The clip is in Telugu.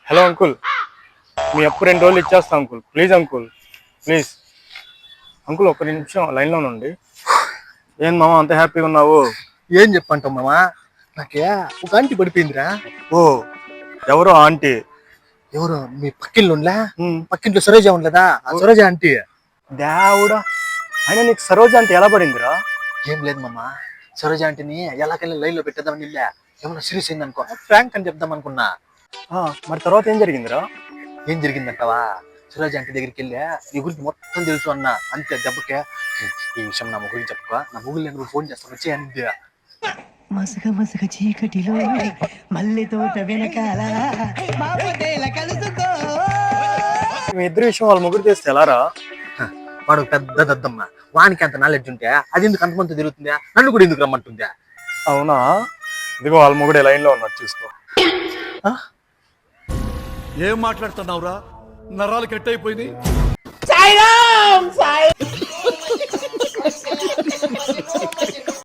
హలో అంకుల్, మీ అప్పు 2 రోజులు ఇచ్చేస్తా uncle. Please uncle, please uncle, ఒక్క నిమిషం లైన్లో ఉండి. ఏం మామ అంత హ్యాపీగా ఉన్నావు? ఏం చెప్పంటావు మామా, నాకే ఒక ఆంటీ పడిపోయిందిరా. ఓ, ఎవరో ఆంటీ? ఎవరు మీ పక్కింట్లో సరోజ ఉండదా, ఆ సరోజ ఆంటీ. దేవుడా, అయినా నీకు సరోజ అంటే ఎలా పడిందిరా? ఏం లేదు మామ, సరోజ ఆంటీని ఎలాకెళ్ళి లైన్ లో పెట్టేద్దామని వెళ్ళా. ఏమన్నా సీరియస్ అయింది అనుకో, ఫ్రాంక్ అని చెప్దాం అనుకున్నా. మరి తర్వాత ఏం జరిగిందిరా? ఏం జరిగిందంటావా, సరోజ ఆంటీ దగ్గరికి వెళ్ళా, నీ గురించి మొత్తం తెలుసు అన్నా. అంతే దెబ్బకే, ఈ విషయం నా ముగ్గురికి చెప్పుకో, నా ముగ్గురు నేను ఫోన్ చేస్తాను వచ్చి అంతే. మసక మసక చీకటిలో మల్లె తోట వెనకాల కలుసుకో. మీ ఇద్దరి విషయం వాళ్ళ ముగ్గురు తెస్తే ఎలారా? వాడు పెద్ద దద్దమ్మ, వానికి అంత నాలెడ్జ్ ఉంటే అది ఎందుకు అంతమంది తిరుగుతుందా, నన్ను కూడా ఎందుకు రమ్మంటుందా? అవునా? ఇదిగో వాళ్ళ ముగ్గురు లైన్లో ఉన్నారు, చూసుకో. ఏం మాట్లాడుతున్నావురా? నరాలు కట్ అయిపోయింది.